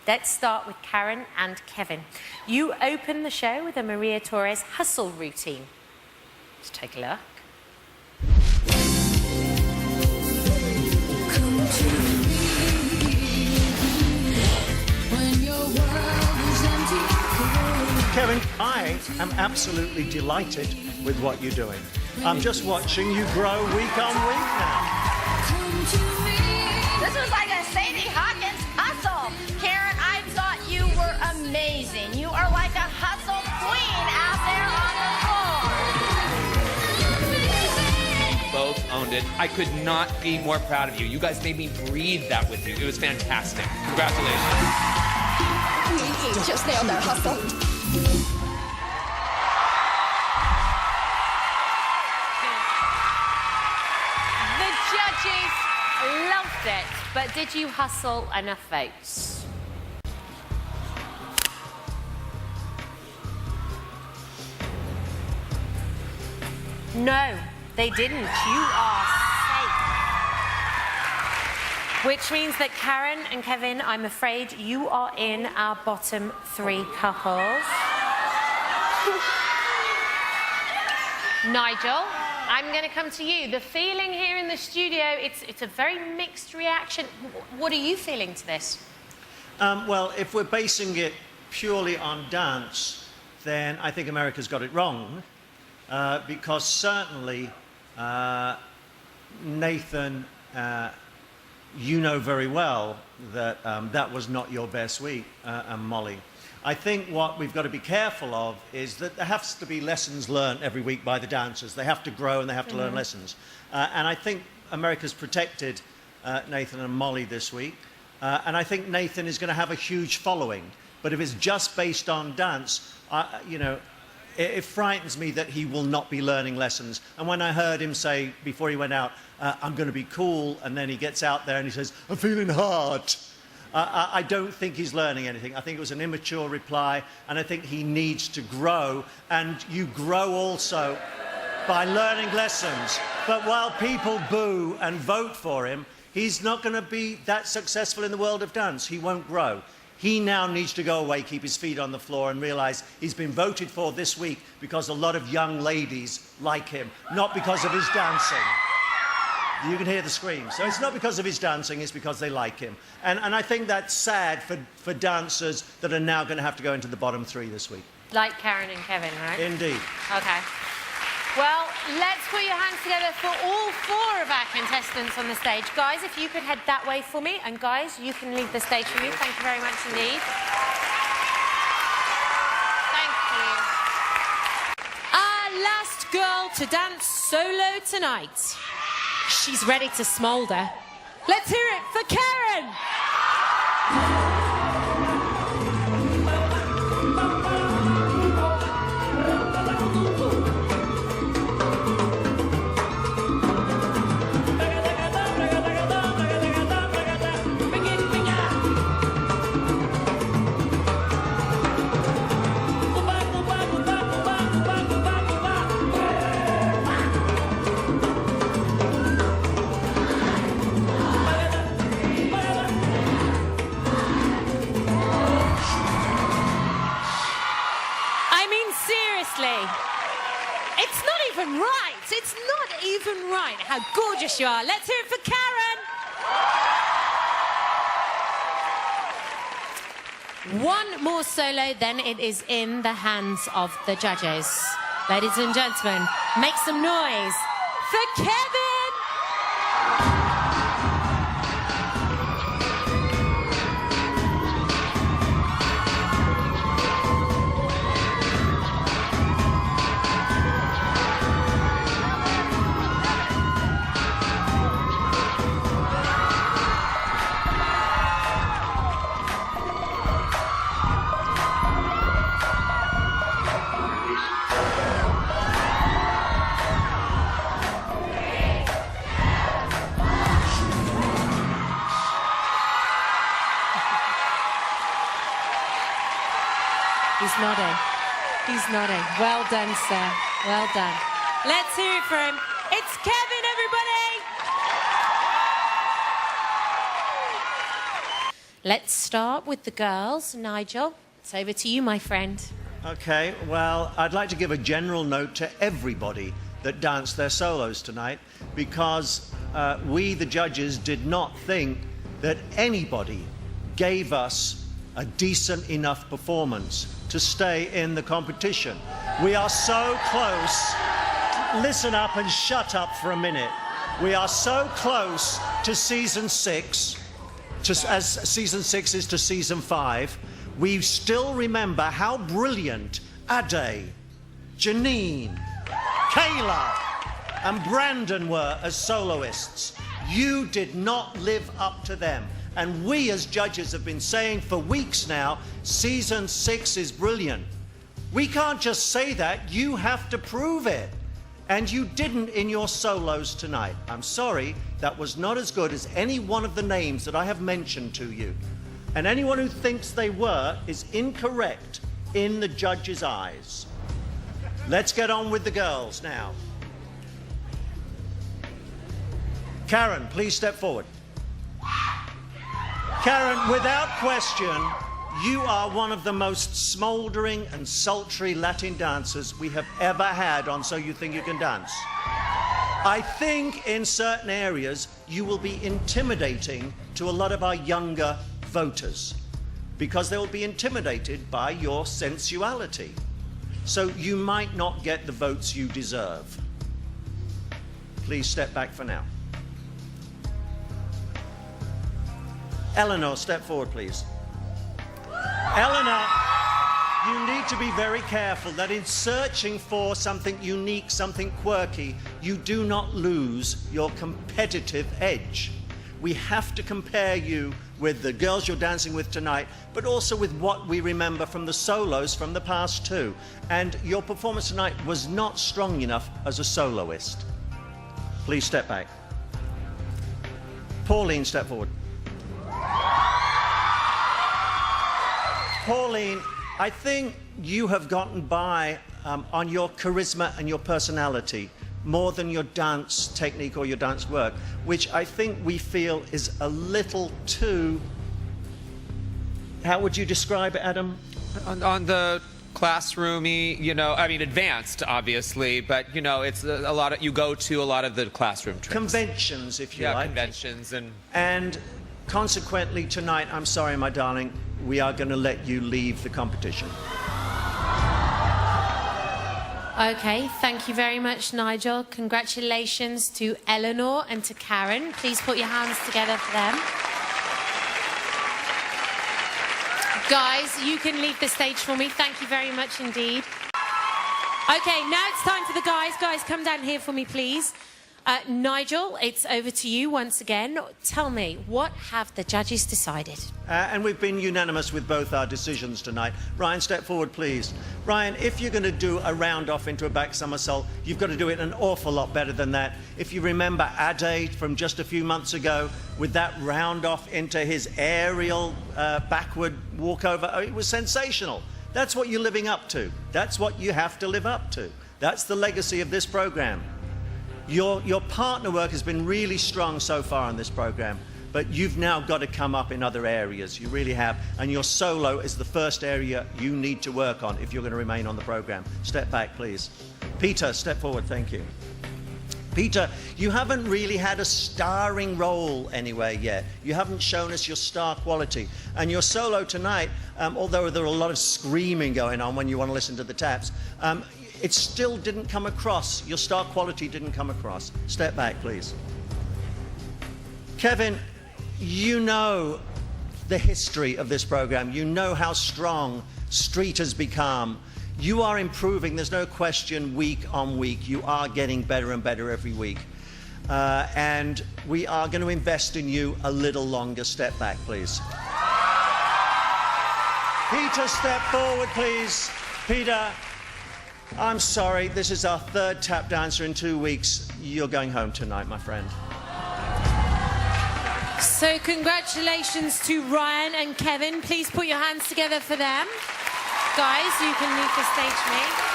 Let's start with Karen and Kevin. You open the show with a Maria Torres hustle routine. Let's take a look. Kevin, I am absolutely delighted with what you're doing. I'm just watching you grow week on week now. This was like a Sadie Hawkins hustle. Karen, I thought you were amazing. You are like a hustle queen out there on the floor. Both owned it. I could not be more proud of you. You guys made me breathe that with you. It was fantastic. Congratulations. You just nailed that hustle. The judges loved it, but did you hustle enough votes? No, they didn't. You are safe. Which means that Karen and Kevin, I'm afraid you are in our bottom three couples. Nigel, I'm going to come to you. The feeling here in the studio, it's a very mixed reaction. What are you feeling to this? Well, if we're basing it purely on dance, then I think America's got it wrong. Because certainly, Nathan, you know very well that that was not your best week, and Molly. I think what we've got to be careful of is that there has to be lessons learned every week by the dancers. They have to grow and they have to learn lessons. And I think America's protected Nathan and Molly this week. And I think Nathan is going to have a huge following. But if it's just based on dance, you know, it frightens me that he will not be learning lessons. And when I heard him say before he went out, I'm going to be cool, and then he gets out there and he says, I'm feeling hard. I don't think he's learning anything. I think it was an immature reply, and I think he needs to grow. And you grow also by learning lessons. But while people boo and vote for him, he's not going to be that successful in the world of dance. He won't grow. He now needs to go away, keep his feet on the floor, and realize he's been voted for this week because a lot of young ladies like him, not because of his dancing. You can hear the screams. So it's not because of his dancing, it's because they like him. And I think that's sad for dancers that are now going to have to go into the bottom three this week. Like Karen and Kevin, right? Indeed. Okay. Well, let's put your hands together for all four of our contestants on the stage. Guys, if you could head that way for me. And guys, you can leave the stage for me. Thank you very much indeed. Thank you. Our last girl to dance solo tonight. She's ready to smoulder. Let's hear it for Karen! It's not even right. It's not even right. How gorgeous you are. Let's hear it for Karen. One more solo, then it is in the hands of the judges. Ladies and gentlemen, make some noise for Kevin. He's nodding. He's nodding. Well done, sir. Well done. Let's hear it for him. It's Kevin, everybody! Let's start with the girls. Nigel, it's over to you, my friend. Okay, well, I'd like to give a general note to everybody that danced their solos tonight, because we, the judges, did not think that anybody gave us a decent enough performance to stay in the competition. We are so close. Listen up and shut up for a minute. We are so close to season 6, as season 6 is to season 5. We still remember how brilliant Ade, Janine, Kayla, and Brandon were as soloists. You did not live up to them. And we as judges have been saying for weeks now, season 6 is brilliant. We can't just say that, you have to prove it. And you didn't in your solos tonight. I'm sorry, that was not as good as any one of the names that I have mentioned to you. And anyone who thinks they were is incorrect in the judge's eyes. Let's get on with the girls now. Karen, please step forward. Karen, without question, you are one of the most smouldering and sultry Latin dancers we have ever had on So You Think You Can Dance. I think in certain areas you will be intimidating to a lot of our younger voters, because they will be intimidated by your sensuality. So you might not get the votes you deserve. Please step back for now. Eleanor, step forward, please. Eleanor, you need to be very careful that in searching for something unique, something quirky, you do not lose your competitive edge. We have to compare you with the girls you're dancing with tonight, but also with what we remember from the solos from the past too. And your performance tonight was not strong enough as a soloist. Please step back. Pauline, step forward. Pauline, I think you have gotten by on your charisma and your personality more than your dance technique or your dance work, which I think we feel is a little too, how would you describe it, Adam? On the classroomy, you know, I mean advanced, obviously, but you know, it's a lot of, you go to a lot of the classroom tricks. Conventions, if you like. Yeah, conventions and consequently tonight, I'm sorry, my darling, we are going to let you leave the competition. Okay, thank you very much, Nigel. Congratulations to Eleanor and to Karen. Please put your hands together for them. Guys, you can leave the stage for me. Thank you very much indeed. Okay, now it's time for the guys. Guys, come down here for me, please. Nigel, it's over to you once again. Tell me, what have the judges decided? And we've been unanimous with both our decisions tonight. Ryan, step forward, please. Ryan, if you're going to do a round off into a back somersault, you've got to do it an awful lot better than that. If you remember Ade from just a few months ago, with that round off into his aerial backward walkover, it was sensational. That's what you're living up to. That's what you have to live up to. That's the legacy of this program. Your partner work has been really strong so far on this program, but you've now got to come up in other areas. You really have. And your solo is the first area you need to work on if you're going to remain on the program. Step back, please. Peter, step forward. Thank you. Peter, you haven't really had a starring role anywhere yet. You haven't shown us your star quality. And your solo tonight, although there are a lot of screaming going on when you want to listen to the taps, it still didn't come across. Your star quality didn't come across. Step back, please. Kevin, you know the history of this program. You know how strong Street has become. You are improving, there's no question, week on week. You are getting better and better every week. And we are going to invest in you a little longer. Step back, please. Peter, step forward, please. Peter, I'm sorry, this is our third tap dancer in 2 weeks. You're going home tonight, my friend. So congratulations to Ryan and Kevin. Please put your hands together for them. Guys, you can leave the stage, mate.